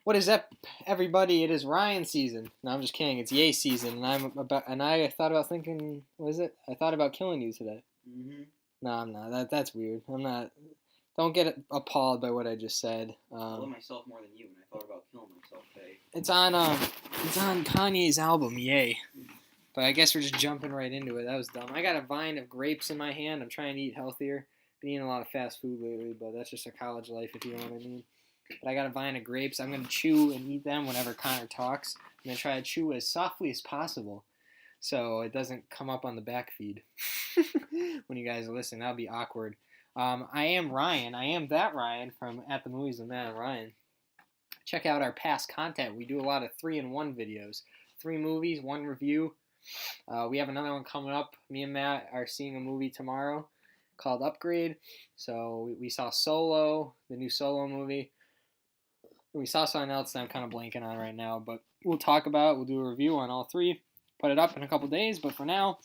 What is up, everybody? It is Ryan season. No, I'm just kidding. It's Ye season, and I thought about thinking. What is it? I thought about killing you today. Mm-hmm. No, I'm not. That's weird. I'm not. Don't get appalled by what I just said. I love myself more than you, and I thought about killing myself today. It's on Kanye's album, Ye. But I guess we're just jumping right into it. That was dumb. I got a vine of grapes in my hand. I'm trying to eat healthier. Been eating a lot of fast food lately, but that's just a college life, if you know what I mean. But I got a vine of grapes. I'm going to chew and eat them whenever Connor talks. I'm going to try to chew as softly as possible so it doesn't come up on the back feed when you guys are listening. That'll be awkward. I am Ryan. I am that Ryan from At the Movies with Matt and Ryan. Check out our past content. We do a lot of 3-in-1 videos. 3 movies, 1 review. We have another one coming up. Me and Matt are seeing a movie tomorrow called Upgrade. So we saw Solo, the new Solo movie. We saw something else that I'm kind of blanking on right now, but we'll talk about it. We'll do a review on all 3. Put it up in a couple days, but for now,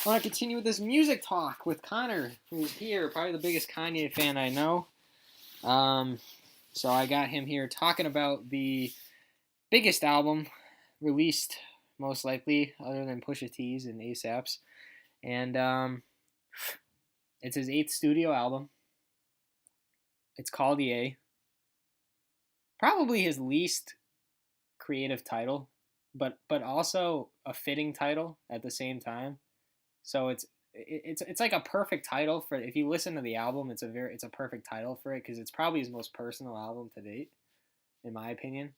I want to continue with this music talk with Connor, who's here, probably the biggest Kanye fan I know. So I got him here talking about the biggest album released, most likely, other than Pusha T's and ASAP's. And it's his 8th studio album. It's called Ye. Probably his least creative title, but also a fitting title at the same time. So it's like a perfect title for, if you listen to the album, it's a perfect title for it because it's probably his most personal album to date, in my opinion.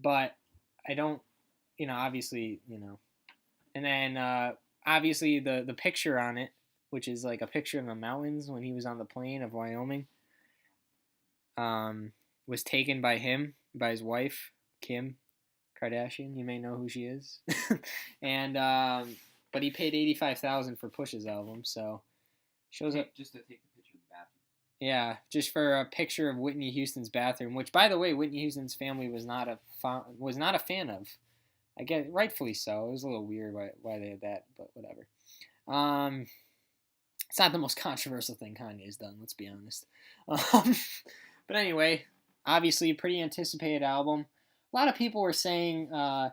But I don't, obviously, and then obviously the picture on it, which is like a picture in the mountains when he was on the plain of Wyoming, was taken by his wife, Kim Kardashian. You may know who she is. And but he paid $85,000 for Push's album, so shows up just to take the picture of the bathroom. Yeah, just for a picture of Whitney Houston's bathroom, which, by the way, Whitney Houston's family was not a fan of. I guess rightfully so. It was a little weird why they did that, but whatever. It's not the most controversial thing Kanye's done. Let's be honest. But anyway, obviously, a pretty anticipated album. A lot of people were saying, "Oh,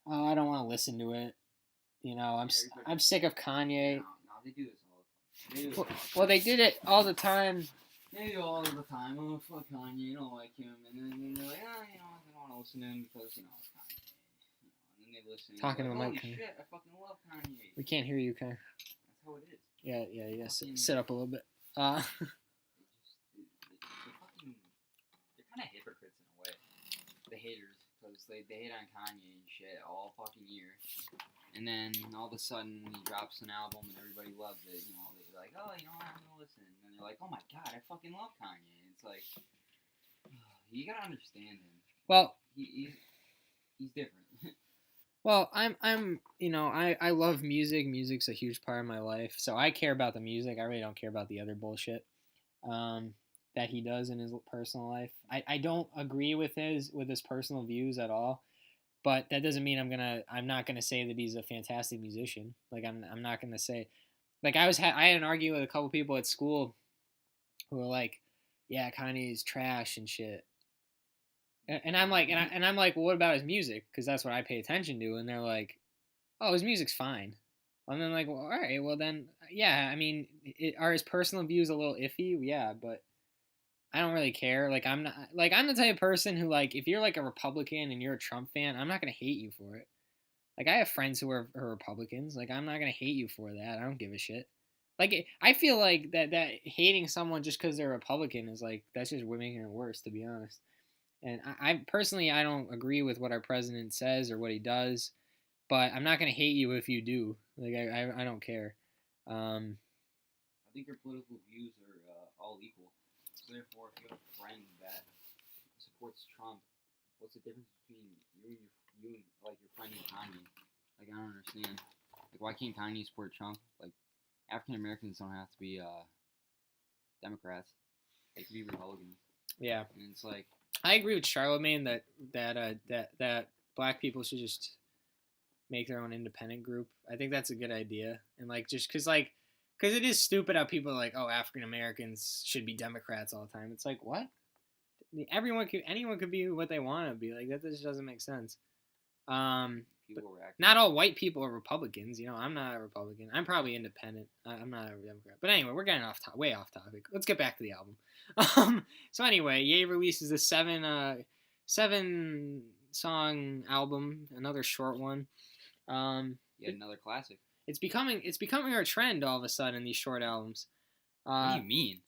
I don't want to listen to it." I'm sick of Kanye. No, they do this all the time. Well, they did it all the time. They do all the time. Oh, fuck Kanye, you don't like him. And then they're like, I don't want to listen to him because, it's Kanye. And then they listen. Talking to like, Mike. Holy shit, I fucking love Kanye. We can't hear you, Connor. That's how it is. Yeah. Sit up a little bit. They're kind of hypocrites in a way. The haters, because they hate on Kanye and shit all fucking year. And then all of a sudden, when he drops an album and everybody loves it, they're like, oh, I'm gonna listen. And they're like, oh my god, I fucking love Kanye. And it's like, you gotta understand him. Well, he's different. Well, I love music. Music's a huge part of my life, so I care about the music. I really don't care about the other bullshit that he does in his personal life. I don't agree with his personal views at all. But that doesn't mean I'm not gonna say that he's a fantastic musician. Like I'm not gonna say, like I had an argument with a couple people at school who were like, yeah, Kanye's trash and shit. And I'm like, well, what about his music? Because that's what I pay attention to. And they're like, oh, his music's fine. And then like, well, all right, well then, yeah. I mean, are his personal views a little iffy? Yeah, but I don't really care. I'm the type of person who, like, if you're like a Republican and you're a Trump fan, I'm not gonna hate you for it. Like, I have friends who are Republicans. Like, I'm not gonna hate you for that. I don't give a shit. Like, I feel like that hating someone just because they're Republican is like, that's just making it worse, to be honest. And I personally, I don't agree with what our president says or what he does, but I'm not gonna hate you if you do. Like, I don't care. I think your political views are all equal. So therefore, if you have a friend that supports Trump, what's the difference between you and like your friend and Kanye? Like, I don't understand. Like, why can't Kanye support Trump? Like, African Americans don't have to be Democrats; they can be Republicans. Yeah, and it's like, I agree with Charlemagne that black people should just make their own independent group. I think that's a good idea, and like just because it is stupid how people are like, oh, African Americans should be Democrats all the time. It's like, what? anyone could be what they want to be. Like that just doesn't make sense. But People were acting. not all white people are Republicans. I'm not a Republican. I'm probably independent. I'm not a Democrat. But anyway, we're getting way off topic. Let's get back to the album. So anyway, Ye releases a seven song album, another short one. Yet another classic. It's becoming a trend all of a sudden, these short albums. What do you mean?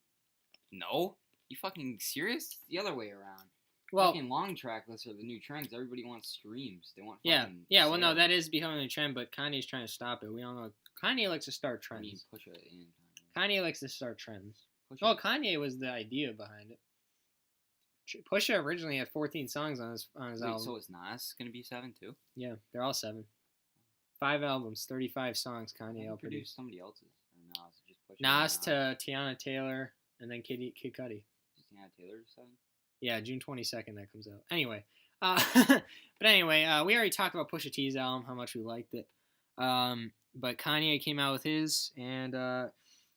No? You fucking serious? It's the other way around. Well, fucking long track lists are the new trends. Everybody wants streams. They want yeah. fucking Well, no, sales. that is becoming a trend, but Kanye's trying to stop it. We all know Kanye likes to start I mean, trends. Pusha and Kanye. Kanye likes to start trends. Pusha. Well, Kanye was the idea behind it. Pusha originally had 14 songs on his Wait, album. so is Nas gonna be 7 too? Yeah, they're all 7. 5 albums, 35 songs. Kanye He produced. produced somebody else's. Or Nas, just Pusha. Nas to Tiana Taylor, and then Kid Cudi. Tiana Taylor 7. Yeah, June 22nd that comes out. Anyway, we already talked about Pusha T's album, how much we liked it. But Kanye came out with his, and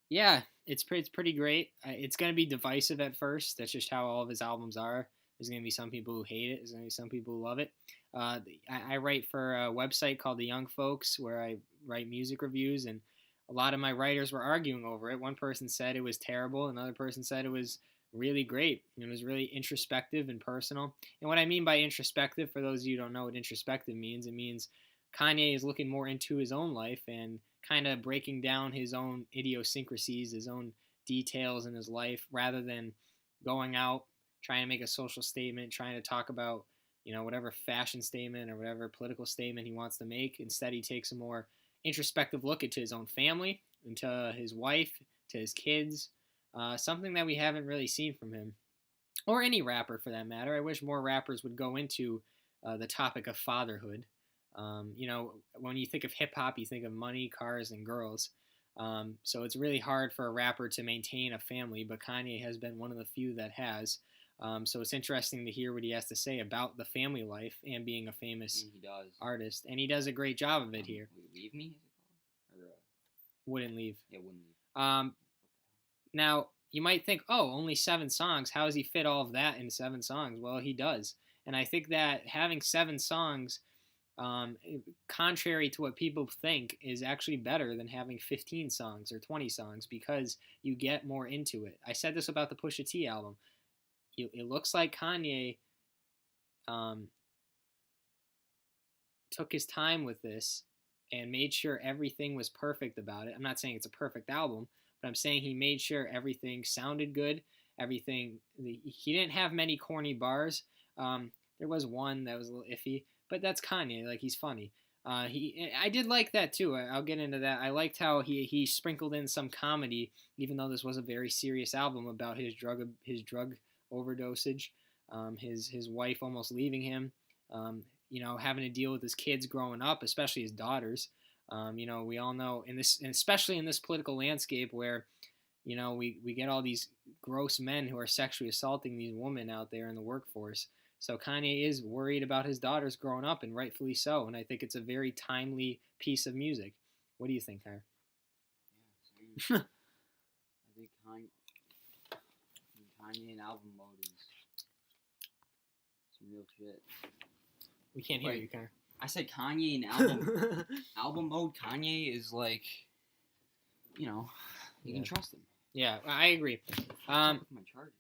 yeah, it's pretty great. It's gonna be divisive at first. That's just how all of his albums are. There's gonna be some people who hate it. There's gonna be some people who love it. I write for a website called The Young Folks, where I write music reviews, and a lot of my writers were arguing over it. One person said it was terrible. Another person said it was really great. It was really introspective and personal. And what I mean by introspective, for those of you who don't know what introspective means, it means Kanye is looking more into his own life and kind of breaking down his own idiosyncrasies, his own details in his life, rather than going out trying to make a social statement, trying to talk about whatever fashion statement or whatever political statement he wants to make. Instead, he takes a more introspective look into his own family, into his wife, to his kids. Something that we haven't really seen from him, or any rapper for that matter. I wish more rappers would go into the topic of fatherhood. When you think of hip hop, you think of money, cars, and girls. So it's really hard for a rapper to maintain a family, but Kanye has been one of the few that has. So it's interesting to hear what he has to say about the family life and being a famous artist. And he does a great job of it here. Leave Me, is it called? Or, Wouldn't Leave. Yeah, Wouldn't Leave. Now, you might think, oh, only 7 songs. How does he fit all of that in 7 songs? Well, he does. And I think that having 7 songs, contrary to what people think, is actually better than having 15 songs or 20 songs because you get more into it. I said this about the Pusha T album. It looks like Kanye took his time with this and made sure everything was perfect about it. I'm not saying it's a perfect album, but I'm saying he made sure everything sounded good. He didn't have many corny bars. There was one that was a little iffy, but that's Kanye. Like, he's funny. I did like that too. I'll get into that. I liked how he sprinkled in some comedy, even though this was a very serious album about his drug overdosage, his wife almost leaving him, having to deal with his kids growing up, especially his daughters. We all know and especially in this political landscape where, we get all these gross men who are sexually assaulting these women out there in the workforce. So Kanye is worried about his daughters growing up, and rightfully so. And I think it's a very timely piece of music. What do you think, Tyler? Yeah, same. I think Kanye in album mode is some real shit. We can't hear you, Connor. I said Kanye in album mode. Kanye is like, you can trust him. Yeah, I agree. My charger.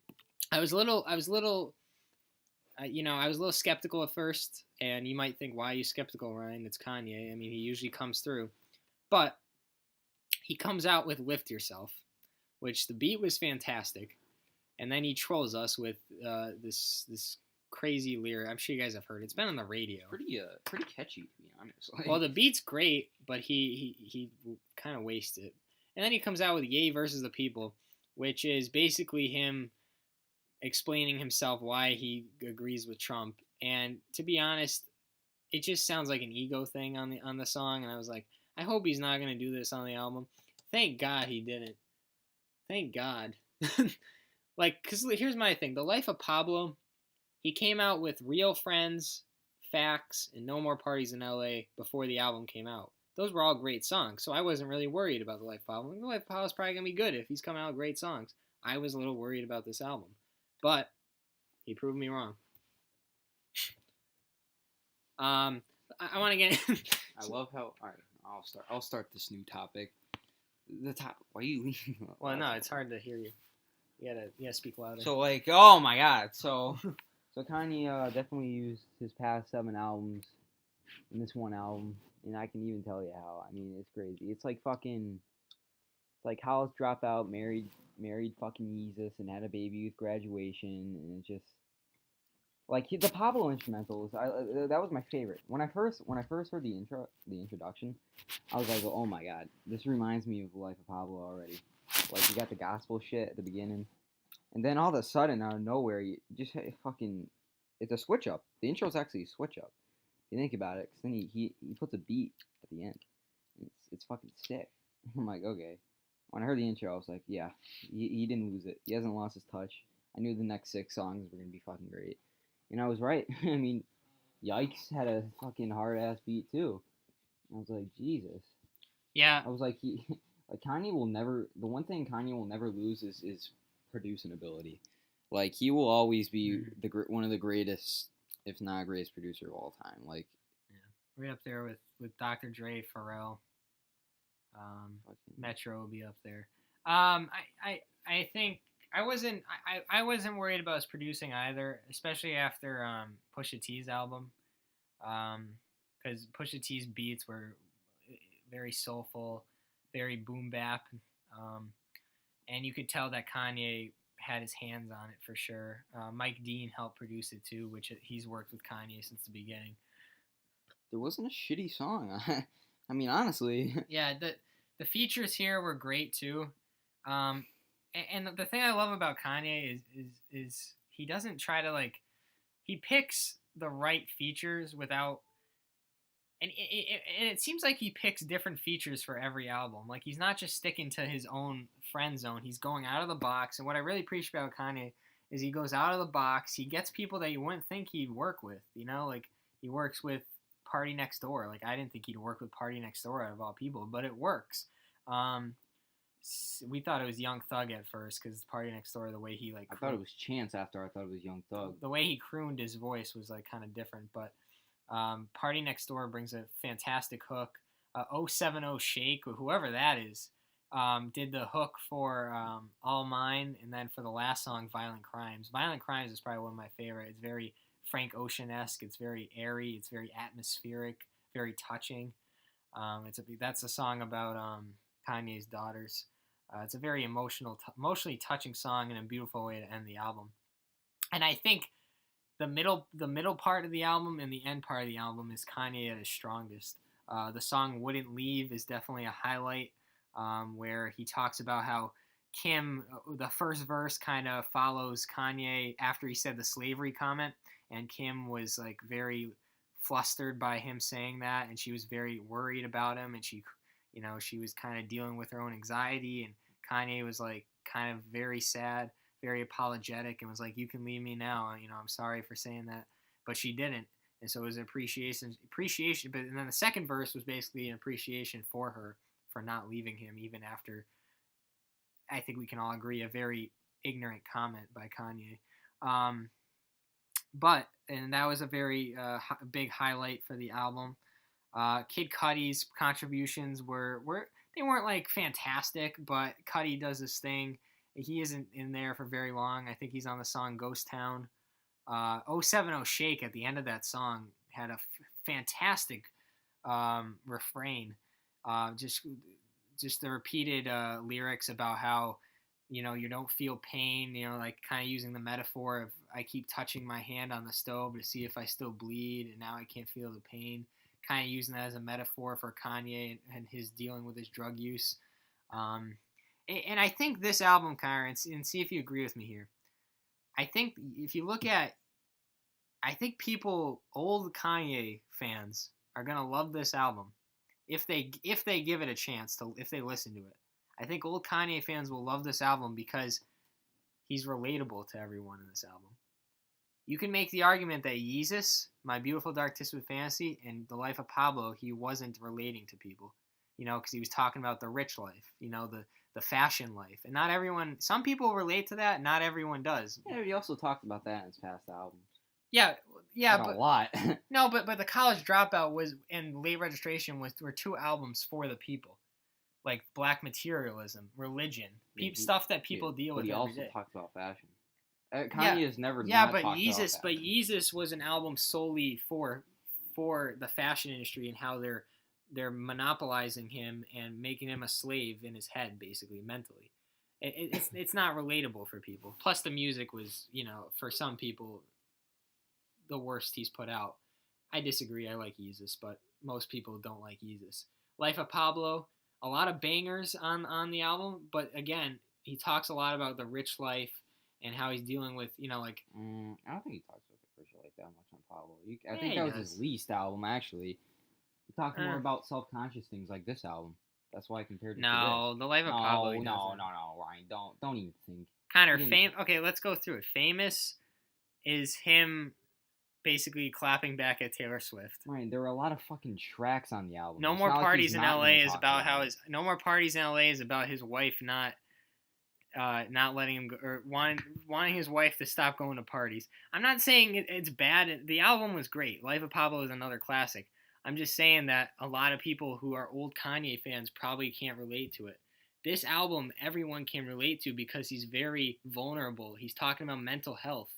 I was a little skeptical at first, and you might think, why are you skeptical, Ryan? It's Kanye. I mean, he usually comes through. But he comes out with Lift Yourself, which the beat was fantastic. And then he trolls us with this crazy lyric. I'm sure you guys have heard it. It's been on the radio. Pretty catchy, to be honest. Well, the beat's great, but he kind of wastes it. And then he comes out with Ye versus the People, which is basically him explaining himself why he agrees with Trump. And to be honest, it just sounds like an ego thing on the song. And I was like, I hope he's not going to do this on the album. Thank God he didn't. Thank God. Because here's my thing. The Life of Pablo, he came out with Real Friends, Facts, and No More Parties in LA before the album came out. Those were all great songs, so I wasn't really worried about The Life of Pablo. The Life of Pablo is probably going to be good if he's coming out with great songs. I was a little worried about this album. But He proved me wrong. I want to get. I love how. All right, I'll start this new topic. The top. Why are you leaving? Well, no, it's hard to hear you. You gotta speak louder. So like, oh my god. So Kanye definitely used his past 7 albums in this one album, and I can even tell you how. I mean, it's crazy. It's like fucking. It's like college dropout, married fucking Yeezus, and had a baby with graduation, and it's just. Like the Pablo instrumentals, that was my favorite. When I first heard the introduction, I was like, oh my god, this reminds me of the Life of Pablo already. Like you got the gospel shit at the beginning, and then all of a sudden out of nowhere, you just fucking, it's a switch up. The intro's actually a switch up. If you think about it, 'cause then he puts a beat at the end. It's fucking sick. I'm like, okay. When I heard the intro, I was like, yeah, he didn't lose it. He hasn't lost his touch. I knew the next 6 songs were gonna be fucking great. And I was right. I mean, Yikes had a fucking hard ass beat too. I was like, Jesus. Yeah. I was like, Kanye will never. The one thing Kanye will never lose is producing ability. Like he will always be one of the greatest, if not greatest producer of all time. Like, yeah, right up there with Dr. Dre, Pharrell. Metro will be up there. I think. I wasn't worried about his producing either, especially after Pusha T's album, because Pusha T's beats were very soulful, very boom bap, and you could tell that Kanye had his hands on it for sure. Mike Dean helped produce it too, which he's worked with Kanye since the beginning. There wasn't a shitty song. I mean, honestly. Yeah, the features here were great too. And the thing I love about Kanye is he doesn't try to he picks the right features without, and it seems like he picks different features for every album. Like he's not just sticking to his own friend zone. He's going out of the box. And what I really appreciate about Kanye is he goes out of the box. He gets people that you wouldn't think he'd work with. You know, like he works with Party Next Door. Like I didn't think he'd work with Party Next Door out of all people, but it works. We thought it was Young Thug at first because Party Next Door, the way he I thought it was Chance after I thought it was Young Thug. The way he crooned his voice was kind of different, but Party Next Door brings a fantastic hook. 070 Shake, whoever that is, did the hook for All Mine, and then for the last song, Violent Crimes. Violent Crimes is probably one of my favorite. It's very Frank Ocean-esque. It's very airy. It's very atmospheric, very touching. That's a song about Kanye's daughters. It's a very emotionally touching song and a beautiful way to end the album. And I think the middle part of the album and the end part of the album is Kanye at his strongest. The song Wouldn't Leave is definitely a highlight, where he talks about how Kim, the first verse kind of follows Kanye after he said the slavery comment, and Kim was very flustered by him saying that, and she was very worried about him, and she was kind of dealing with her own anxiety, and Kanye was kind of very sad, very apologetic, and was like, "You can leave me now. I'm sorry for saying that," but she didn't, and so it was an appreciation. But and then the second verse was basically an appreciation for her for not leaving him, even after, I think we can all agree, a very ignorant comment by Kanye. And that was a very big highlight for the album. Kid Cudi's contributions they weren't fantastic, but Cudi does this thing. He isn't in there for very long. I think he's on the song Ghost Town. 070 Shake at the end of that song had a fantastic refrain. Just the repeated lyrics about how you don't feel pain, kind of using the metaphor of I keep touching my hand on the stove to see if I still bleed, and now I can't feel the pain. Kind of using that as a metaphor for Kanye and his dealing with his drug use. And I think this album, Kyron, and see if you agree with me here. I think if you look at, I think old Kanye fans are going to love this album if they give it a chance, if they listen to it. I think old Kanye fans will love this album because he's relatable to everyone in this album. You can make the argument that Yeezus, My Beautiful Dark Twisted Fantasy, and The Life of Pablo, he wasn't relating to people, because he was talking about the rich life, the the fashion life, and not everyone. Some people relate to that, not everyone does. Yeah, he also talked about that in his past albums. Yeah, Like but a lot. no, but the College Dropout was and Late Registration were two albums for the people, like Black Materialism, Religion, stuff that people deal with But he every also day. talked about fashion. Kanye has never Yeah, not but talked Yeezus, about but fashion. Yeezus was an album solely for the fashion industry and how they're monopolizing him and making him a slave in his head, basically mentally. It's not relatable for people. Plus, the music was, for some people, the worst he's put out. I disagree. I like Yeezus, but most people don't like Yeezus. Life of Pablo, a lot of bangers on the album, but again, he talks a lot about the rich life and how he's dealing with, I don't think he talks about the pressure like that much on Pablo. I think he that was does. his least album, actually. He talked more about self-conscious things like this album. That's why I compared it to this. The Life of Pablo. No, Ryan. Don't even think. Connor, okay, let's go through it. Famous is him basically clapping back at Taylor Swift. Ryan, there were a lot of fucking tracks on the album. No More Parties in LA is about No More Parties in LA is about his wife not letting him go, or wanting his wife to stop going to parties. I'm not saying it's bad. The album was great. Life of Pablo is another classic. I'm just saying that a lot of people who are old Kanye fans probably can't relate to it. This album, everyone can relate to because he's very vulnerable. He's talking about mental health.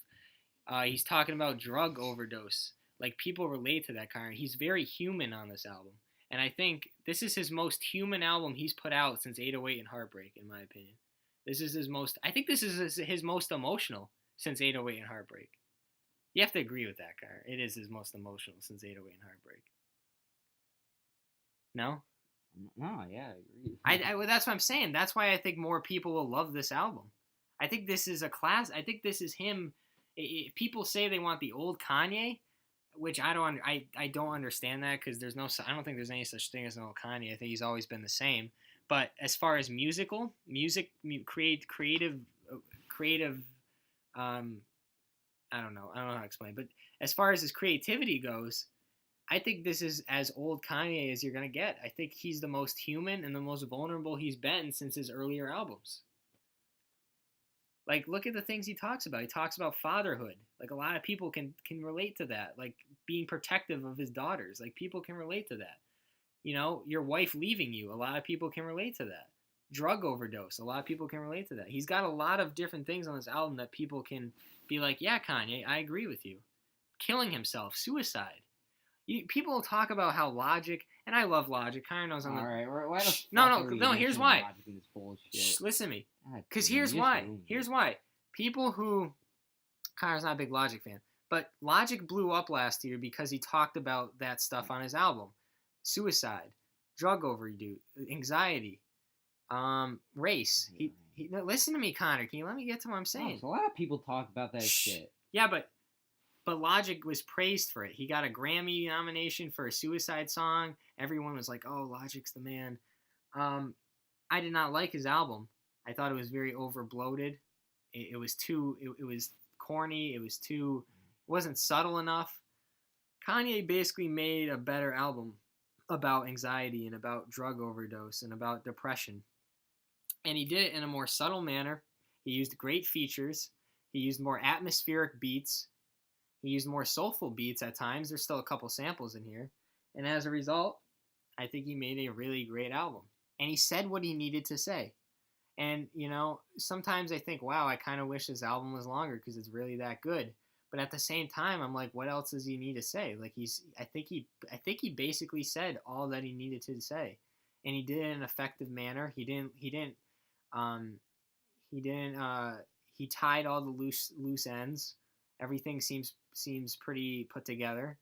He's talking about drug overdose. Like, people relate to that kind. He's very human on this album. And I think this is his most human album he's put out since 808 and Heartbreak, in my opinion. This is I think this is his most emotional since 808 and Heartbreak. You have to agree with that, Car. It is his most emotional since 808 and Heartbreak. No? No, yeah, I agree. Well, that's what I'm saying. That's why I think more people will love this album. I think this is a class. I think this is him. If people say they want the old Kanye, which I don't understand that, because I don't think there's any such thing as an old Kanye. I think he's always been the same. But as far as creative, I don't know how to explain. But as far as his creativity goes, I think this is as old Kanye as you're gonna get. I think he's the most human and the most vulnerable he's been since his earlier albums. Like, look at the things he talks about. He talks about fatherhood. Like, a lot of people can relate to that. Like, being protective of his daughters. Like, people can relate to that. Your wife leaving you. A lot of people can relate to that. Drug overdose. A lot of people can relate to that. He's got a lot of different things on this album that people can be like, yeah, Kanye, I agree with you. Killing himself. Suicide. People talk about how Logic, and I love Logic. Kanye knows I'm all right. Why the no. Here's why. Logic in this bullshit? Shh, listen to me. Because here's why. People who... Connor's not a big Logic fan. But Logic blew up last year because he talked about that stuff on his album. Suicide. Drug overdose. Anxiety. Race. No, listen to me, Connor. Can you let me get to what I'm saying? A lot of people talk about that shit. Yeah, but Logic was praised for it. He got a Grammy nomination for a Suicide song. Everyone was like, oh, Logic's the man. I did not like his album. I thought it was very over-bloated. It was too... It was corny. It wasn't subtle enough. Kanye basically made a better album about anxiety and about drug overdose and about depression. And he did it in a more subtle manner. He used great features. He used more atmospheric beats. He used more soulful beats at times. There's still a couple samples in here. And as a result, I think he made a really great album. And he said what he needed to say. And, sometimes I think, wow, I kind of wish this album was longer because it's really that good. But at the same time, I'm like, what else does he need to say? Like, I think he basically said all that he needed to say. And he did it in an effective manner. He tied all the loose ends. Everything seems pretty put together.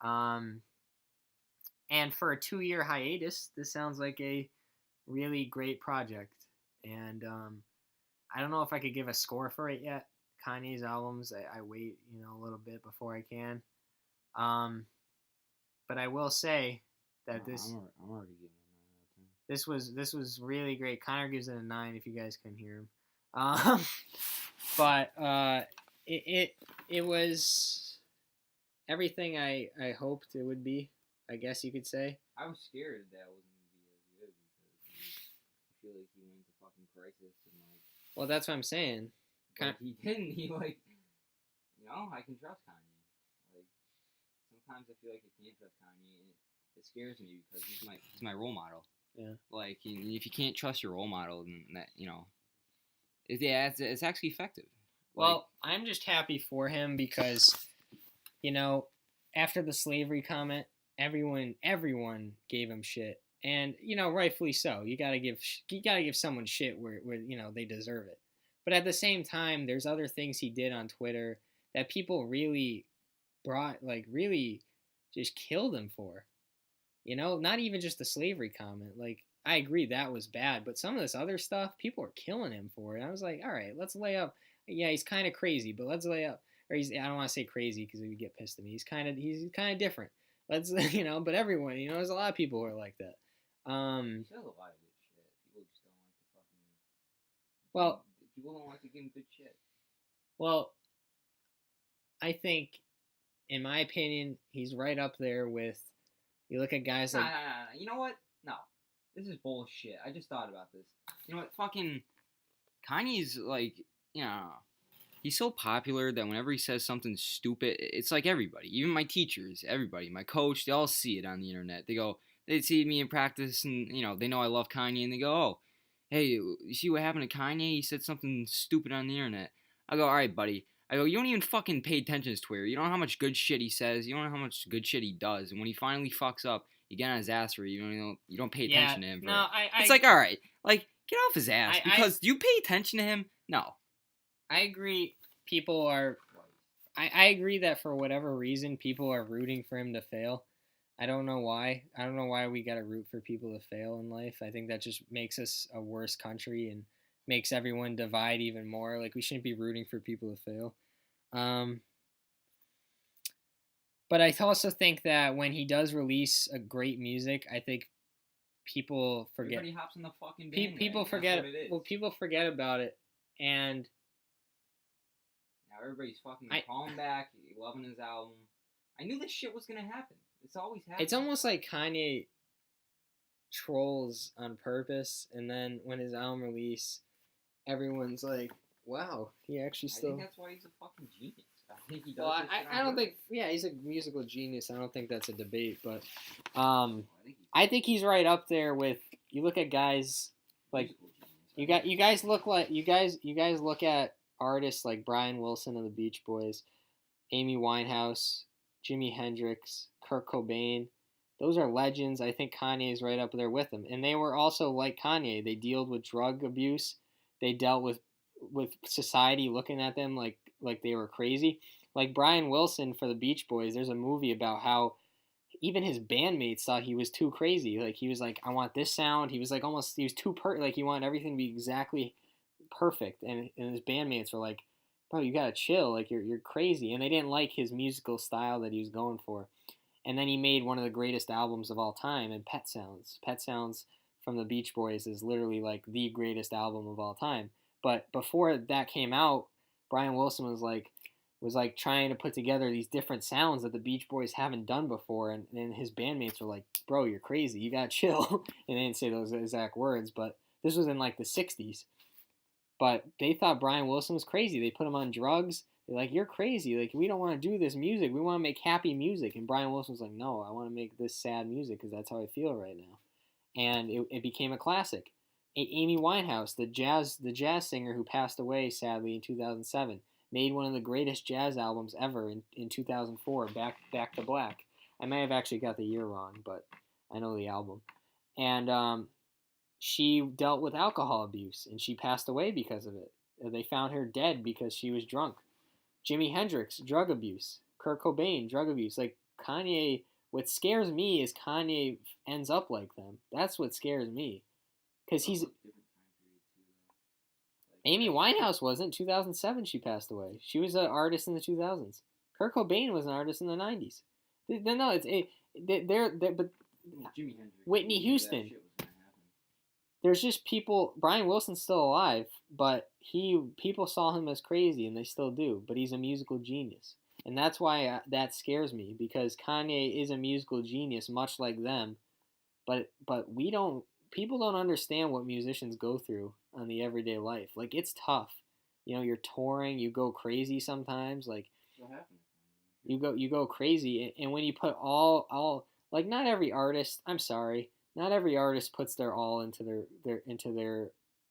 And for a 2-year hiatus, this sounds like a really great project. And I don't know if I could give a score for it yet. Kanye's albums, I wait, a little bit before I can. But I will say that I'm already giving it a 9 out of 10. This was really great. Connor gives it a 9 if you guys couldn't hear him. But it was everything I hoped it would be, I guess you could say. I was scared that it wasn't going to be as good because I feel like he went crisis and Well, that's what I'm saying. but he didn't. He like, I can trust Kanye. Like sometimes I feel like I can't trust Kanye, and it scares me because he's my role model. Yeah. Like if you can't trust your role model, then that it's actually effective. Well, I'm just happy for him because, after the slavery comment, everyone gave him shit, and rightfully so. You gotta give someone shit where they deserve it. But at the same time, there's other things he did on Twitter that people really really just killed him for. Not even just the slavery comment. Like, I agree that was bad, but some of this other stuff, people are killing him for it. I was like, all right, let's lay up. Yeah, he's kind of crazy, but let's lay up. Or I don't want to say crazy because he would get pissed at me. He's kind of different. Let's, but everyone, there's a lot of people who are like that. He says a lot of good shit. People just don't like to fucking. Well, people don't like to give him good shit. Well, I think, in my opinion, he's right up there with. You look at guys like. Nah. You know what? No. This is bullshit. I just thought about this. You know what? Fucking Kanye's like, he's so popular that whenever he says something stupid, it's like everybody, even my teachers, everybody, my coach, they all see it on the internet. They see me in practice and, they know I love Kanye and they go, oh, hey, you see what happened to Kanye? He said something stupid on the internet. I go, all right, buddy. I go, you don't even fucking pay attention to Twitter. You don't know how much good shit he says. You don't know how much good shit he does. And when he finally fucks up, you get on his ass for it. You don't pay attention to him. It's like, all right, like, get off his ass. Because do you pay attention to him? No. I agree. People are. I agree that for whatever reason, people are rooting for him to fail. I don't know why. I don't know why we got to root for people to fail in life. I think that just makes us a worse country and makes everyone divide even more. Like, we shouldn't be rooting for people to fail. But I also think that when he does release a great music, I think people forget. Everybody hops on the fucking bandwagon. People forget. Well, people forget about it, and now everybody's fucking calling back, loving his album. I knew this shit was gonna happen. It's always happening. It's almost like Kanye trolls on purpose, and then when his album release, everyone's like, "Wow, he actually still." I think that's why he's a fucking genius. I think he does. Well, I don't think. Yeah, he's a musical genius. I don't think that's a debate, but I think he's right up there with. You look at guys like you guys look at artists like Brian Wilson of the Beach Boys, Amy Winehouse, Jimi Hendrix, Kurt Cobain. Those are legends. I think Kanye is right up there with them, and they were also like Kanye. They dealt with drug abuse. They dealt with society looking at them like they were crazy. Like Brian Wilson for the Beach Boys, there's a movie about how even his bandmates thought he was too crazy. Like, he was like, I want this sound. He was like he was too like he wanted everything to be exactly perfect. And his bandmates were like, bro, you gotta chill. Like, you're crazy. And they didn't like his musical style that he was going for. And then he made one of the greatest albums of all time, and Pet Sounds. Pet Sounds from the Beach Boys is literally like the greatest album of all time. But before that came out, Brian Wilson was like trying to put together these different sounds that the Beach Boys haven't done before, and his bandmates were like, bro, you're crazy, you gotta chill. And they didn't say those exact words, but this was in like the 60s. But they thought Brian Wilson was crazy. They put him on drugs. They're like, you're crazy. Like, we don't want to do this music. We want to make happy music. And Brian Wilson was like, no, I want to make this sad music because that's how I feel right now. And it became a classic. Amy Winehouse, the jazz singer who passed away sadly in 2007, made one of the greatest jazz albums ever in 2004, Back to Black. I may have actually got the year wrong, but I know the album. And she dealt with alcohol abuse, and she passed away because of it. They found her dead because she was drunk. Jimi Hendrix, drug abuse. Kurt Cobain, drug abuse. Like, Kanye, what scares me is Kanye ends up like them. That's what scares me. Because he's... Amy Winehouse wasn't. 2007 she passed away. She was an artist in the 2000s. Kurt Cobain was an artist in the 90s. No, but Whitney Houston. There's just people. Brian Wilson's still alive, but people saw him as crazy, and they still do. But he's a musical genius, and that's why that scares me, because Kanye is a musical genius, much like them. But we don't people don't understand what musicians go through on the everyday life. Like it's tough. You know, you're touring, you go crazy sometimes. Like What happened? you go crazy, and when you put all like not every artist. I'm sorry, not every artist puts their all into their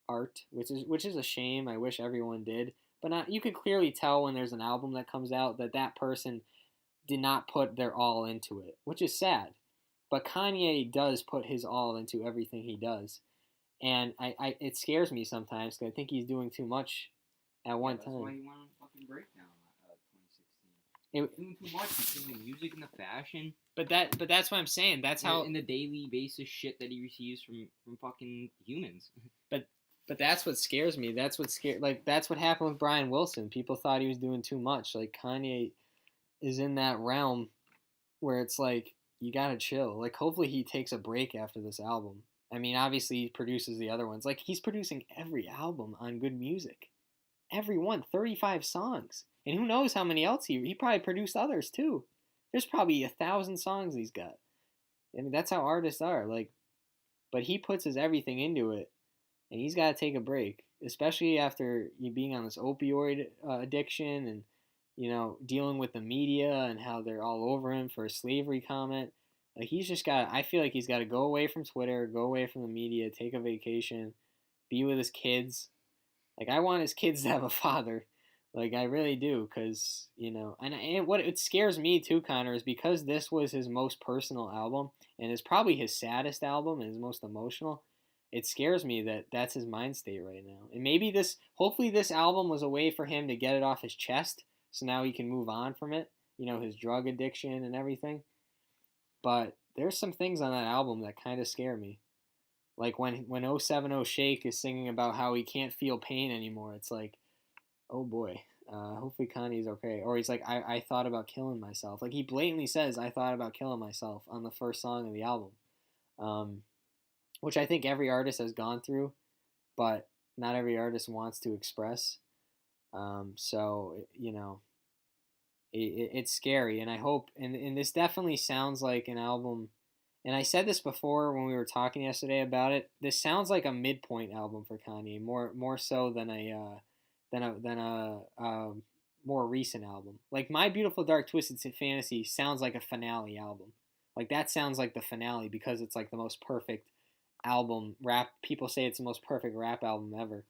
art, which is a shame. I wish everyone did, but not. You can clearly tell when there's an album that comes out that that person did not put their all into it, which is sad. But Kanye does put his all into everything he does, and I it scares me sometimes because I think he's doing too much at Yeah, one that's why time. he went on a fucking breakdown. 2016. It, Doing too much. He's doing the music and the fashion. but that's what I'm saying. That's how in the daily basis shit that he receives from fucking humans. But that's what scares me. That's what like that's what happened with Brian Wilson. People thought he was doing too much. Like Kanye is in that realm where it's like you gotta chill. Like hopefully he takes a break after this album. I mean, obviously he produces the other ones. Like he's producing every album on Good Music, every one, 35 songs, and who knows how many else he probably produced others too. There's probably 1,000 songs he's got. I mean, that's how artists are. Like, but he puts his everything into it, and he's got to take a break, especially after you being on this opioid addiction and dealing with the media and how they're all over him for a slavery comment. Like he's just got. I feel like he's got to go away from Twitter, go away from the media, take a vacation, be with his kids. Like I want his kids to have a father. Like I really do, because and what it scares me too, Connor, is because this was his most personal album and it's probably his saddest album and his most emotional. It scares me that that's his mind state right now. And maybe hopefully this album was a way for him to get it off his chest, so now he can move on from it. His drug addiction and everything. But there's some things on that album that kind of scare me. Like when 070 Shake is singing about how he can't feel pain anymore, it's like, oh boy, hopefully Kanye's okay. Or he's like, I thought about killing myself. Like he blatantly says, I thought about killing myself on the first song of the album, which I think every artist has gone through, but not every artist wants to express. So it's scary, and I hope, and this definitely sounds like an album. And I said this before when we were talking yesterday about it. This sounds like a midpoint album for Kanye, more so than a more recent album. Like My Beautiful Dark Twisted Fantasy sounds like a finale album. Like that sounds like the finale because it's like the most perfect album. Rap people say it's the most perfect rap album ever.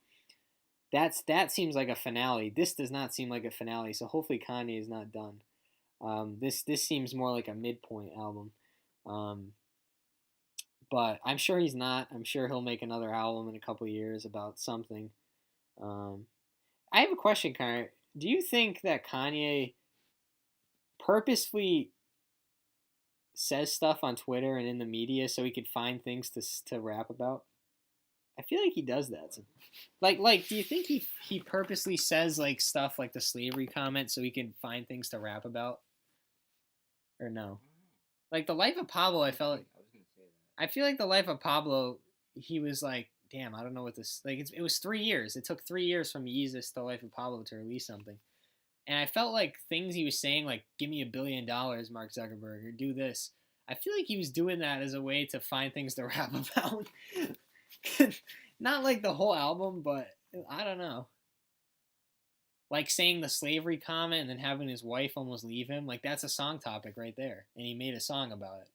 That seems like a finale. This does not seem like a finale. So hopefully Kanye is not done. This seems more like a midpoint album. Um, but I'm sure he's not. I'm sure he'll make another album in a couple of years about something. Um, I have a question, Connor. Do you think that Kanye purposefully says stuff on Twitter and in the media so he could find things to rap about? I feel like he does that. Like, do you think he purposely says like stuff like the slavery comment so he can find things to rap about, or no? Like the Life of Pablo, I felt like I was gonna say that. I feel like the Life of Pablo, he was like, damn, I don't know what this like. It was 3 years. It took 3 years from Yeezus to Life of Pablo to release something, and I felt like things he was saying, like "Give me $1 billion, Mark Zuckerberg," or "Do this." I feel like he was doing that as a way to find things to rap about. Not like the whole album, but I don't know. Like saying the slavery comment and then having his wife almost leave him, like that's a song topic right there, and he made a song about it.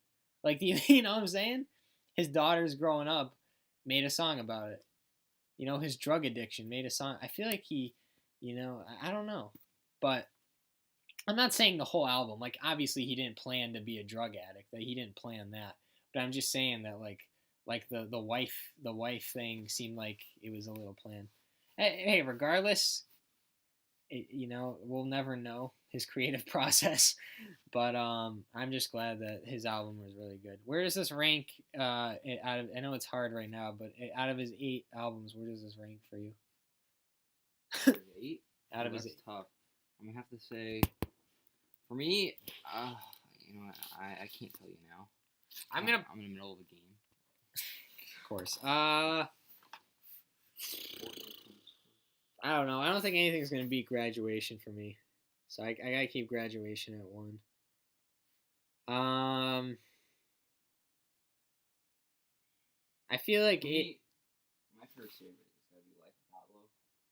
Like, you know what I'm saying? His daughter's growing up, made a song about it. His drug addiction, made a song. I feel like I don't know, but I'm not saying the whole album. Like, obviously, he didn't plan to be a drug addict. That he didn't plan that. But I'm just saying that, like the wife thing seemed like it was a little planned. Hey, regardless, we'll never know his creative process. But I'm just glad that his album was really good. Where does this rank? Out of, I know it's hard right now, but out of his 8 albums, where does this rank for you? 8? Out of That's his 8. tough. I'm gonna have to say, for me, I can't tell you now. I'm in the middle of a game. Of course. I don't know. I don't think anything's gonna beat Graduation for me. So I gotta keep Graduation at 1. I feel like For it. me, my first favorite is gotta be Life of Pablo.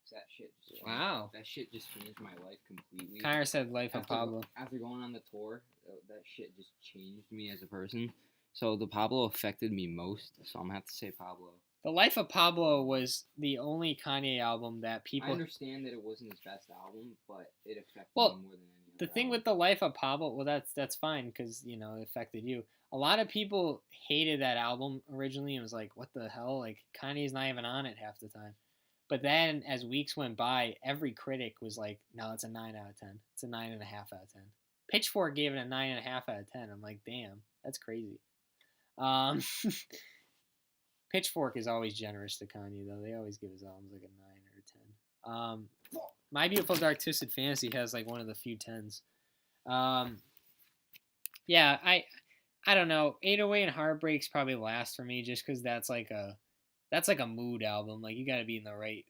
'Cause that shit just Wow. that shit just changed my life completely. Connor said Life of Pablo. After going on the tour, that shit just changed me as a person. So the Pablo affected me most. So I'm gonna have to say Pablo. The Life of Pablo was the only Kanye album that I people. understand that it wasn't his best album, but it affected Well, me more than any other the thing album. with the Life of Pablo, well, that's fine because you know it affected you. A lot of people hated that album originally and was like, "What the hell? Like Kanye's not even on it half the time." But then as weeks went by, every critic was like, "No, it's a 9 out of 10. It's a 9.5 out of 10." Pitchfork gave it a 9.5 out of 10. I'm like, "Damn, that's crazy." Um, Pitchfork is always generous to Kanye though. They always give his albums like a 9 or a 10. My Beautiful Dark Twisted Fantasy has like one of the few tens. Um, yeah, I don't know. 808 and Heartbreaks probably last for me just because that's like a mood album. Like you got to be in the right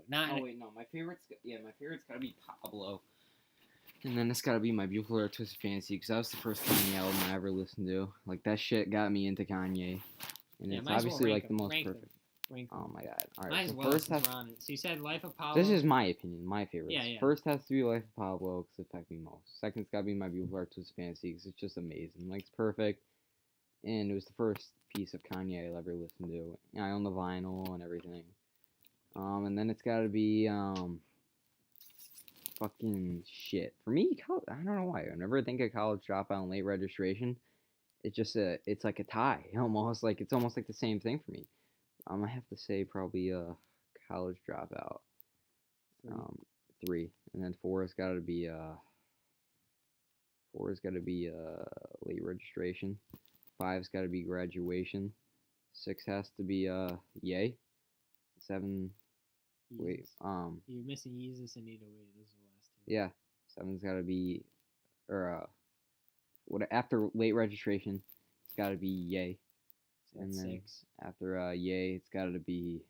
not. Oh wait, no, my favorite's gotta be Pablo. And then it's gotta be My Beautiful Dark Twisted Fantasy because that was the first Kanye album I ever listened to. Like that shit got me into Kanye, and it's obviously like the most perfect. Oh my god! All right, Might as so well first since has we're on it. So you said Life of Pablo. this is my opinion, my favorites. Yeah. First has to be Life of Pablo because it affected me most. Second's gotta be My Beautiful Dark Twisted Fantasy because it's just amazing. Like it's perfect, and it was the first piece of Kanye I'll ever listen to. And I own the vinyl and everything. And then it's gotta be fucking shit. For me, I don't know why. Whenever I think of College Dropout and Late Registration, it's just it's like a tie, almost like it's almost like the same thing for me. I have to say probably College Dropout, um, 3, and then 4 has got to be Late Registration. 5's got to be Graduation. 6 has to be Yay. 7. Wait, You're missing Yeezus and 808. Those are the last two. Yeah, 7's got to be, or what after Late Registration, it's got to be Yay. So And then 6. after Yay, it's gotta be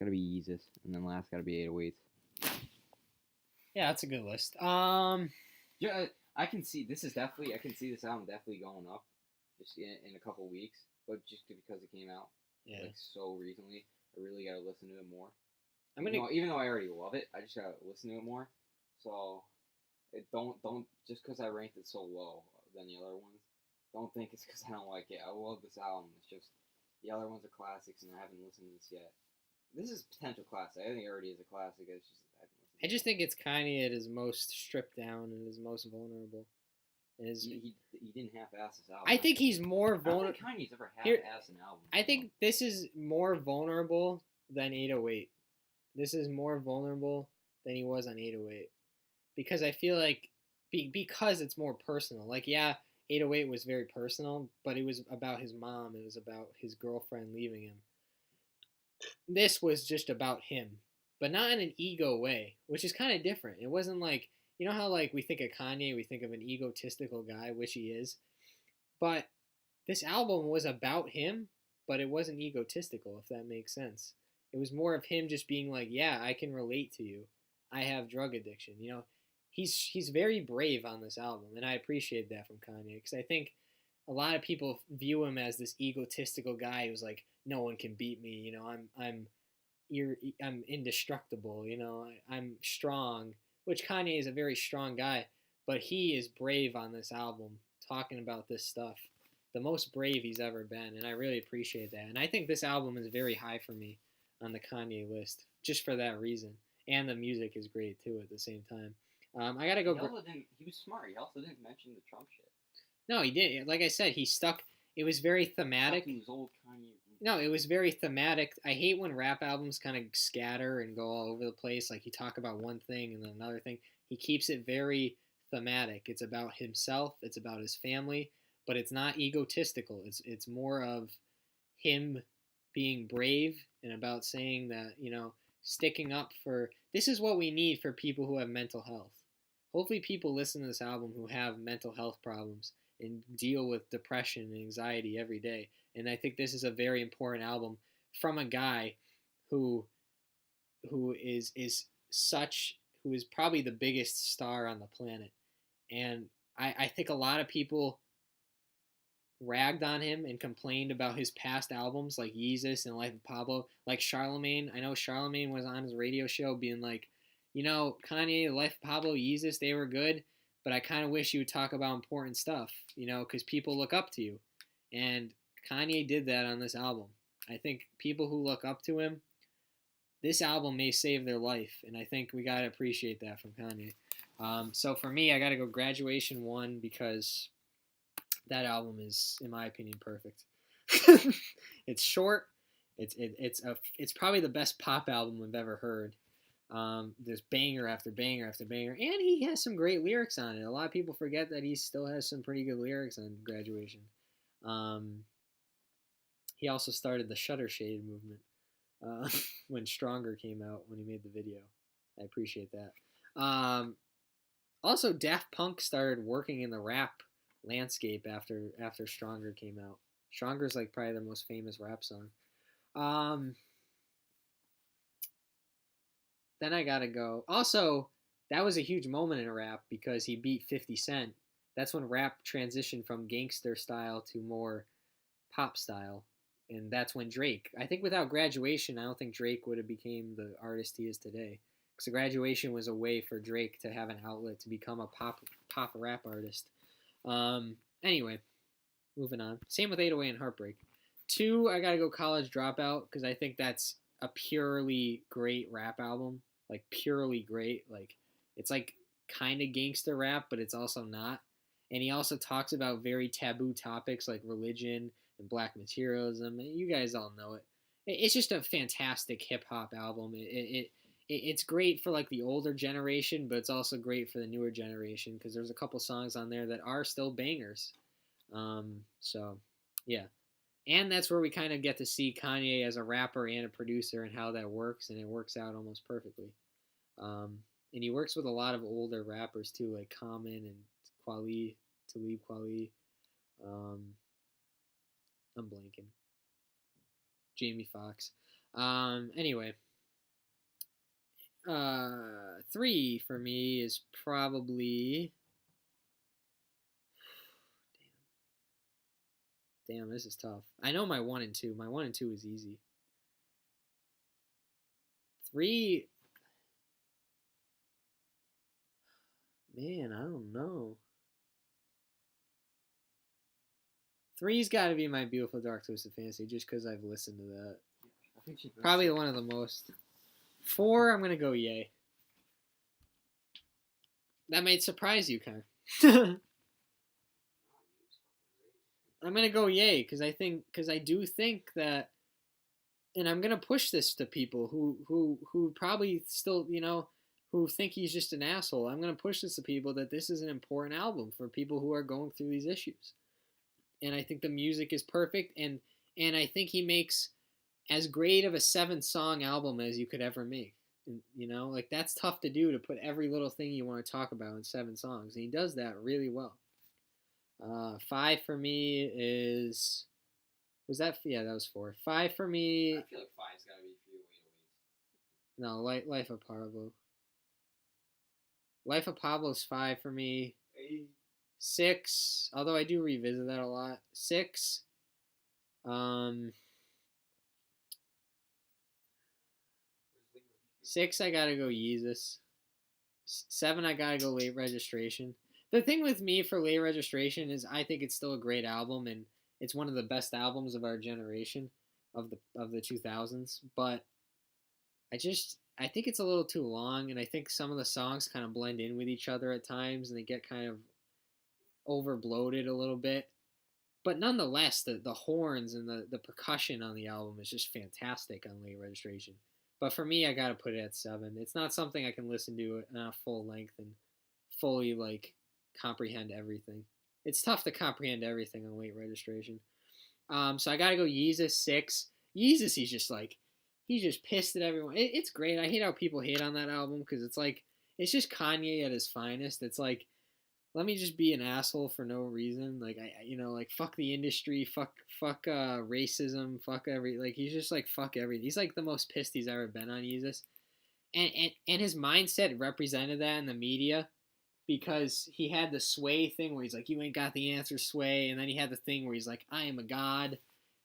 Yeezus, and then last gotta be 808s. Yeah, that's a good list. Yeah, I can see this album definitely going up, just in a couple weeks, but just because it came out like so recently, I really gotta listen to it more. Even though I already love it, I just gotta listen to it more. So, don't just because I ranked it so low than the other ones. Don't think it's because I don't like it. I love this album. It's just the other ones are classics, and I haven't listened to this yet. This is potential classic. I think it already is a classic. It's just I haven't listened. I just think it's Kanye at his most stripped down and his most vulnerable. And He didn't half-ass this album. I think he's more I don't vulnerable. think Kanye's ever half-assed an album. I think this is more vulnerable than 808. This is more vulnerable than he was on 808 because I feel like because it's more personal. Like 808 was very personal, but it was about his mom. It was about his girlfriend leaving him. This was just about him, but not in an ego way, which is kind of different. It wasn't like, you know how like we think of Kanye, we think of an egotistical guy, which he is. But this album was about him, but it wasn't egotistical, if that makes sense. It was more of him just being like, yeah, I can relate to you. I have drug addiction. He's very brave on this album, and I appreciate that from Kanye because I think a lot of people view him as this egotistical guy who's like, no one can beat me. I'm indestructible. I'm strong, which Kanye is a very strong guy, but he is brave on this album, talking about this stuff. The most brave he's ever been, and I really appreciate that. And I think this album is very high for me on the Kanye list, just for that reason. And the music is great too at the same time. I gotta go. He was smart. He also didn't mention the Trump shit. No, he didn't. Like I said, he stuck. It was very thematic. Old Kanye. No, it was very thematic. I hate when rap albums kind of scatter and go all over the place. Like you talk about one thing and then another thing. He keeps it very thematic. It's about himself. It's about his family, but it's not egotistical. It's more of him being brave and about saying that sticking up for. This is what we need for people who have mental health. Hopefully, people listen to this album who have mental health problems and deal with depression and anxiety every day. And I think this is a very important album from a guy who is probably the biggest star on the planet. And I think a lot of people ragged on him and complained about his past albums like Yeezus and Life of Pablo. Like Charlemagne, I know Charlemagne was on his radio show being like, Kanye, Life of Pablo, Yeezus, they were good, but I kind of wish you would talk about important stuff, because people look up to you. And Kanye did that on this album. I think people who look up to him, this album may save their life, and I think we gotta appreciate that from Kanye. So for me, I gotta go Graduation 1 because that album is, in my opinion, perfect. It's short. It's probably the best pop album I've ever heard. There's banger after banger after banger, and he has some great lyrics on it. A lot of people forget that he still has some pretty good lyrics on Graduation. He also started the Shutter Shade movement when Stronger came out, when he made the video. I appreciate that. Also, Daft Punk started working in the rap landscape after Stronger came out. Stronger's like probably their most famous rap song. Then I gotta go. Also, that was a huge moment in rap because he beat 50 Cent. That's when rap transitioned from gangster style to more pop style. And that's when Drake, I think without Graduation, I don't think Drake would have became the artist he is today. Because Graduation was a way for Drake to have an outlet to become a pop rap artist. Anyway, moving on. Same with 808 and Heartbreak. 2, I gotta go College Dropout because I think that's a purely great rap album. Like purely great. Like it's like kind of gangster rap, but it's also not. And he also talks about very taboo topics like religion and black materialism. You guys all know it. It's just a fantastic hip hop album. It's great for like the older generation, but it's also great for the newer generation because there's a couple songs on there that are still bangers. So yeah, and that's where we kind of get to see Kanye as a rapper and a producer and how that works, and it works out almost perfectly. And he works with a lot of older rappers too, like Common and Talib Kweli. I'm blanking. Jamie Foxx. Anyway, 3 for me is probably. Damn, this is tough. I know my 1 and 2. My 1 and 2 is easy. 3. Man, I don't know. 3's got to be My Beautiful Dark Twisted Fantasy, just because I've listened to that. I think she Probably one of the most. 4, I'm gonna go Yay. That might surprise you, kind of. I'm gonna go Yay because I do think that, and I'm gonna push this to people who probably still who think he's just an asshole. I'm gonna push this to people that this is an important album for people who are going through these issues. And I think the music is perfect, and I think he makes as great of a 7-song album as you could ever make. And, like that's tough to do, to put every little thing you want to talk about in 7 songs, and he does that really well. 5 for me is, that was 4. 5 for me. I feel like 5's gotta be 308. No, Life of Pablo. Life of Pablo's 5 for me. 6, although I do revisit that a lot. 6. 6, I gotta go Yeezus. 7, I gotta go Late Registration. The thing with me for Late Registration is I think it's still a great album, and it's one of the best albums of our generation, of the 2000s. But I think it's a little too long, and I think some of the songs kind of blend in with each other at times, and they get kind of over bloated a little bit. But nonetheless, the horns and the percussion on the album is just fantastic on Late Registration. But for me, I gotta put it at 7. It's not something I can listen to at full length and fully comprehend everything. It's tough to comprehend everything on Late Registration. So I gotta go Yeezus 6. Yeezus, he's just pissed at everyone. It's great. I hate how people hate on that album because it's just Kanye at his finest. It's like, let me just be an asshole for no reason. Fuck the industry, fuck racism, fuck he's just fuck everything. He's the most pissed he's ever been on Yeezus. And his mindset represented that in the media. because he had the Sway thing where he's like, "You ain't got the answer, Sway," and then he had the thing where he's like, "I am a god.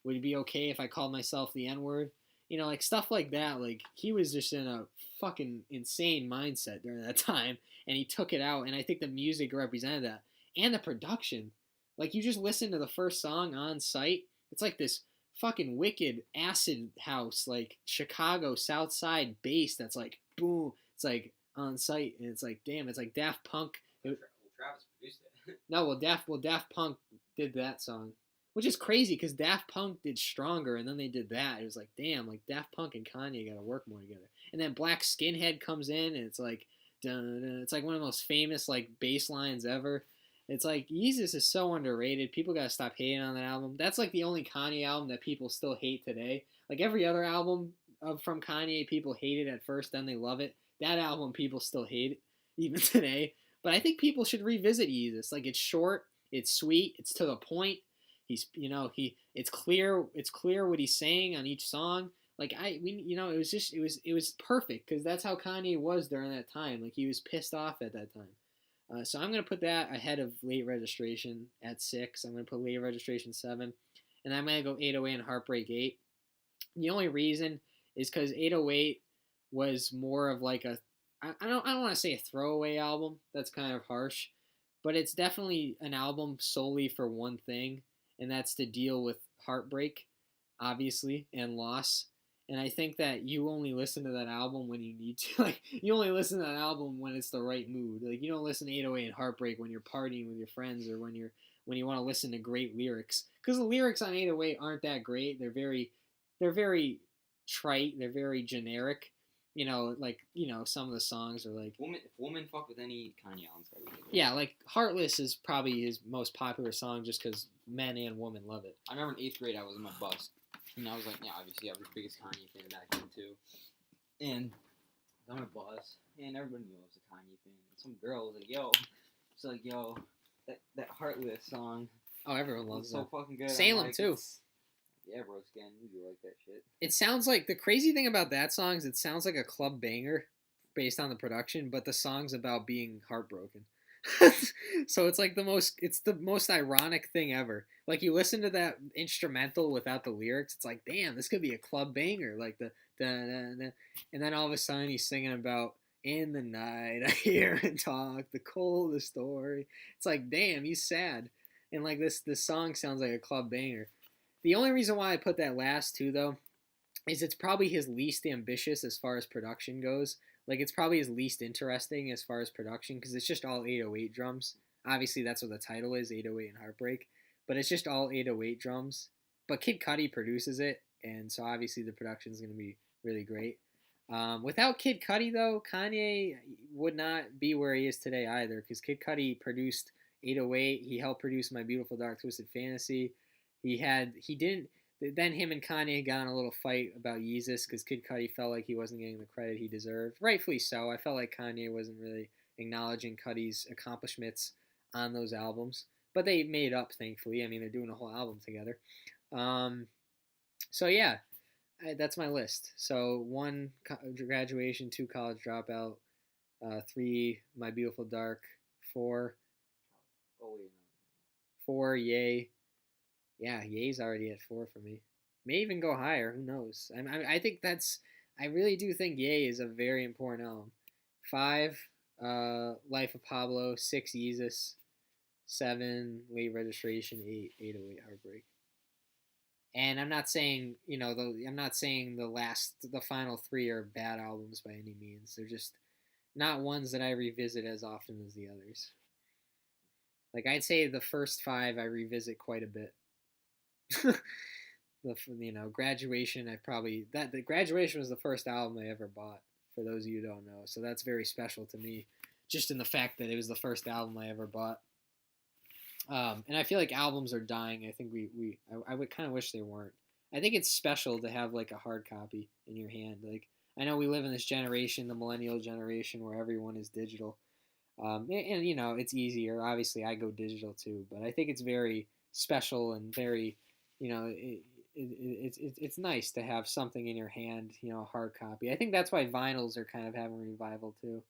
Would it be okay if I called myself the N word?" Like stuff like that. Like he was just in a fucking insane mindset during that time, and he took it out. And I think the music represented that, and the production. Like you just listen to the first song on site. It's like this fucking wicked acid house, like Chicago South Side bass. That's like boom. It's like on site, and it's like damn. It's like Daft Punk. Travis produced it. No, Daft Punk did that song, which is crazy because Daft Punk did Stronger, and then they did that. It was like, damn, like Daft Punk and Kanye got to work more together. And then Black Skinhead comes in, and it's like, dun, dun, it's like one of the most famous like bass lines ever. It's like Yeezus is so underrated. People gotta stop hating on that album. That's like the only Kanye album that people still hate today. Like every other album from Kanye, people hate it at first, then they love it. That album, people still hate it even today. But I think people should revisit Yeezus. Like it's short, it's sweet, it's to the point. He's it's clear what he's saying on each song. Like it was perfect because that's how Kanye was during that time. Like he was pissed off at that time. So I'm gonna put that ahead of Late Registration at 6. I'm gonna put Late Registration 7, and I'm gonna go 808 and Heartbreak 8. The only reason is because 808 was more of like a I don't want to say a throwaway album. That's kind of harsh, but it's definitely an album solely for one thing, and that's to deal with heartbreak, obviously, and loss. And I think that you only listen to that album when you need to. Like you only listen to that album when it's the right mood. Like you don't listen to 808 and Heartbreak when you're partying with your friends or when you want to listen to great lyrics. Because the lyrics on 808 aren't that great. They're very trite. They're very generic. Some of the songs are like Woman fuck with any Kanye album. yeah, like Heartless is probably his most popular song just because men and women love it. I remember in 8th grade I was in my bus. And I was like, yeah, obviously I was the biggest Kanye fan back then too. And I was on a bus, and everybody knew I was a Kanye fan. And some girl was like, yo, that Heartless song. Oh, everyone loves so that. Fucking good. Salem like, too. Yeah, bro, Scan, you like that shit. It sounds like the crazy thing about that song is it sounds like a club banger based on the production, but the song's about being heartbroken. So it's like the most ironic thing ever. Like you listen to that instrumental without the lyrics, it's like, damn, this could be a club banger. Like the da, da, da. And then all of a sudden he's singing about in the night I hear and talk the coldest story. It's like, damn, he's sad. And like this song sounds like a club banger. The only reason why I put that last two though is it's probably his least ambitious as far as production goes. Like it's probably his least interesting as far as production because it's just all 808 drums. Obviously that's what the title is, 808 and Heartbreak, but it's just all 808 drums. But Kid Cudi produces it, and so obviously the production is going to be really great. Without Kid Cudi though, Kanye would not be where he is today either because Kid Cudi produced 808. He helped produce My Beautiful Dark Twisted Fantasy. Then him and Kanye got in a little fight about Yeezus because Kid Cudi felt like he wasn't getting the credit he deserved. Rightfully so. I felt like Kanye wasn't really acknowledging Cudi's accomplishments on those albums. But they made up, thankfully. I mean, they're doing a whole album together. So yeah, that's my list. So 1, Graduation, 2, College Dropout, 3, My Beautiful Dark, 4, 4, Yay. Yeah, Ye's already at 4 for me. May even go higher. Who knows? I think I really do think Ye is a very important album. 5, Life of Pablo. 6, Yeezus. 7, Late Registration. 8, 808 Heartbreak. And I'm not saying the final 3 are bad albums by any means. They're just not ones that I revisit as often as the others. Like I'd say the first 5 I revisit quite a bit. Graduation. The Graduation was the first album I ever bought. For those of you who don't know, so that's very special to me, just in the fact that it was the first album I ever bought. And I feel like albums are dying. I think I would kind of wish they weren't. I think it's special to have like a hard copy in your hand. Like I know we live in this generation, the millennial generation, where everyone is digital, and it's easier. Obviously, I go digital too, but I think it's very special and very it's nice to have something in your hand, a hard copy. I think that's why vinyls are kind of having a revival too.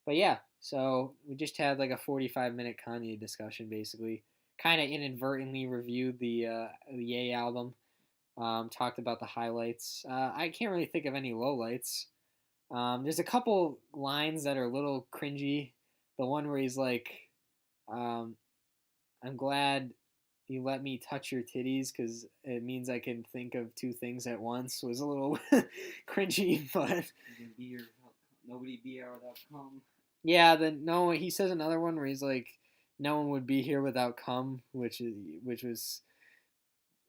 But yeah, so we just had like a 45-minute Kanye discussion, basically. Kind of inadvertently reviewed the Ye album. Talked about the highlights. I can't really think of any lowlights. There's a couple lines that are a little cringy. The one where he's like, um, "I'm glad you let me touch your titties because it means I can think of two things at once," was a little cringy, but Nobody be here without cum. yeah. Then no, he says another one where he's like, "No one would be here without cum," which was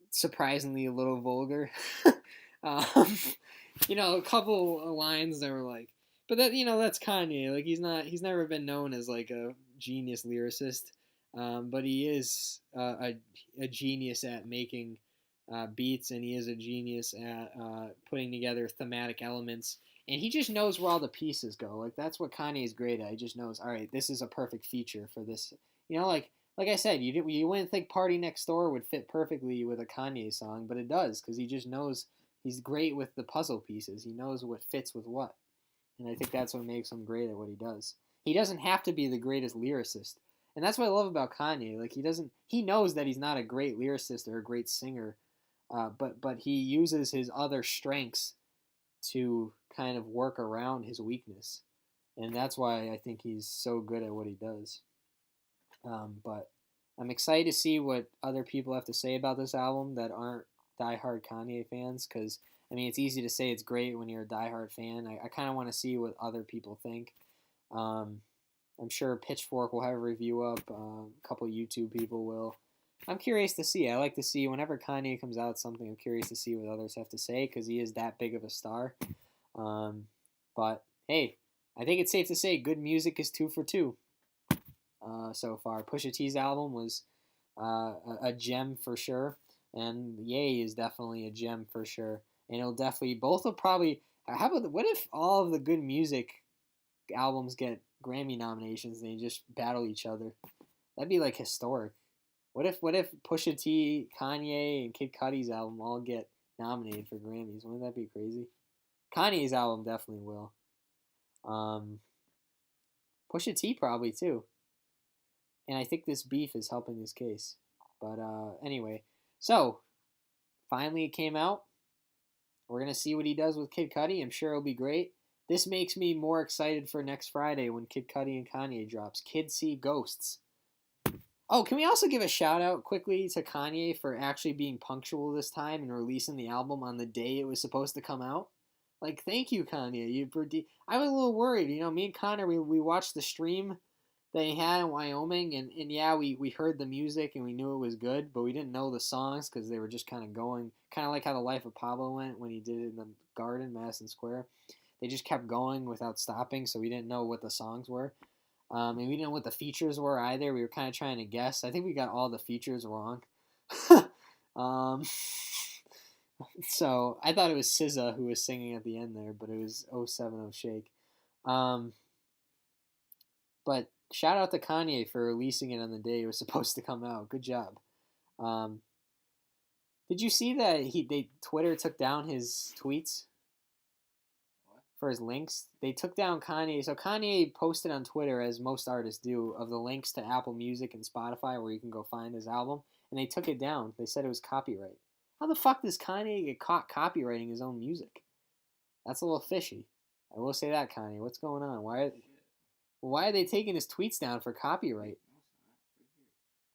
surprisingly a little vulgar. um, a couple of lines that were like, but that's Kanye. Like he's never been known as like a genius lyricist, but he is a genius at making beats, and he is a genius at putting together thematic elements. And he just knows where all the pieces go. Like that's what Kanye is great at. He just knows, all right, this is a perfect feature for this. Like I said, you wouldn't think "Party Next Door" would fit perfectly with a Kanye song, but it does because he just knows. He's great with the puzzle pieces. He knows what fits with what. And I think that's what makes him great at what he does. He doesn't have to be the greatest lyricist. And that's what I love about Kanye. Like he knows that he's not a great lyricist or a great singer, but he uses his other strengths to kind of work around his weakness. And that's why I think he's so good at what he does. But I'm excited to see what other people have to say about this album that aren't diehard Kanye fans, because I mean it's easy to say it's great when you're a diehard fan. I kind of want to see what other people think. Um, I'm sure Pitchfork will have a review up. A couple YouTube people will. I'm curious to see. I like to see whenever Kanye comes out something. I'm curious to see what others have to say because he is that big of a star. Um, but hey, I think it's safe to say good music is 2 for 2 so far. Pusha T's album was a gem for sure, and Ye is definitely a gem for sure. And it'll definitely both will probably. How about what if all of the good music albums get Grammy nominations and they just battle each other? That'd be like historic. What if Pusha T, Kanye, and Kid Cudi's album all get nominated for Grammys? Wouldn't that be crazy? Kanye's album definitely will. Um, Pusha T probably too. And I think this beef is helping this case. But anyway, so finally it came out. We're gonna see what he does with Kid Cudi. I'm sure it'll be great. This makes me more excited for next Friday when Kid Cudi and Kanye drops. Kids See Ghosts. Oh, can we also give a shout out quickly to Kanye for actually being punctual this time and releasing the album on the day it was supposed to come out? Like, thank you, Kanye. I was a little worried. Me and Connor, we watched the stream they had in Wyoming, and yeah, we heard the music and we knew it was good, but we didn't know the songs because they were just kind of going, kind of like how The Life of Pablo went when he did it in the Garden, Madison Square. They just kept going without stopping, so we didn't know what the songs were. And we didn't know what the features were either. We were kind of trying to guess. I think we got all the features wrong. um, so I thought it was SZA who was singing at the end there, but it was 070 Shake. Um, but shout out to Kanye for releasing it on the day it was supposed to come out. Good job. Um, did you see that Twitter took down his tweets for his links? They took down Kanye. So Kanye posted on Twitter, as most artists do, of the links to Apple Music and Spotify where you can go find his album, and they took it down. They said it was copyright. How the fuck does Kanye get caught copywriting his own music? That's a little fishy. I will say that, Kanye. What's going on? Why are they taking his tweets down for copyright?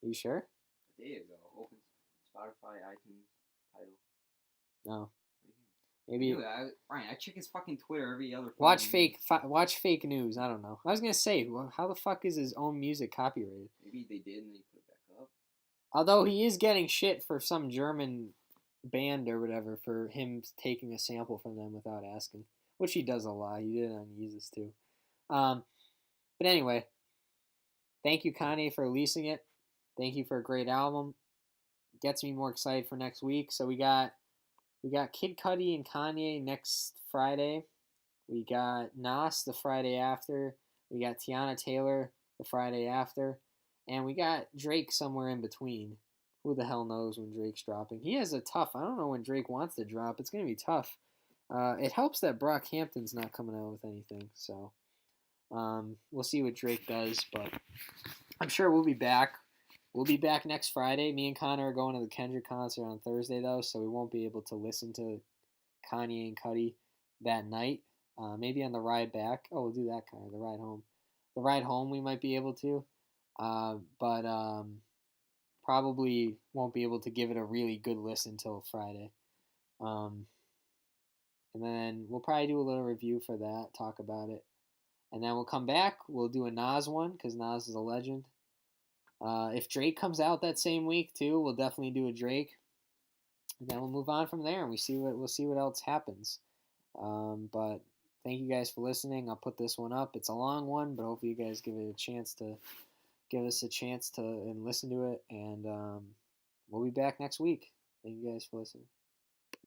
Are you sure? A day ago. Open Spotify, iTunes, title. No. Maybe. Ryan, I check his fucking Twitter every other. Watch fake news. I don't know. I was gonna say, how the fuck is his own music copyrighted? Maybe they did and they put it back up. Although he is getting shit for some German band or whatever for him taking a sample from them without asking, which he does a lot. He did it on Yeezus too. But anyway, thank you, Kanye, for releasing it. Thank you for a great album. Gets me more excited for next week. So we got Kid Cudi and Kanye next Friday. We got Nas the Friday after. We got Tiana Taylor the Friday after. And we got Drake somewhere in between. Who the hell knows when Drake's dropping? He has a tough. I don't know when Drake wants to drop. It's going to be tough. It helps that Brockhampton's not coming out with anything. So We'll see what Drake does, but I'm sure we'll be back. We'll be back next Friday. Me and Connor are going to the Kendrick concert on Thursday, though, so we won't be able to listen to Kanye and Cudi that night. Maybe on the ride back. Oh, we'll do that kind of the ride home. The ride home we might be able to, but probably won't be able to give it a really good listen till Friday. Um, and then we'll probably do a little review for that, talk about it, and then we'll come back. We'll do a Nas one because Nas is a legend. If Drake comes out that same week too, we'll definitely do a Drake. And then we'll move on from there, and we'll see what else happens. But thank you guys for listening. I'll put this one up. It's a long one, but hopefully you guys give us a chance to and listen to it. And we'll be back next week. Thank you guys for listening.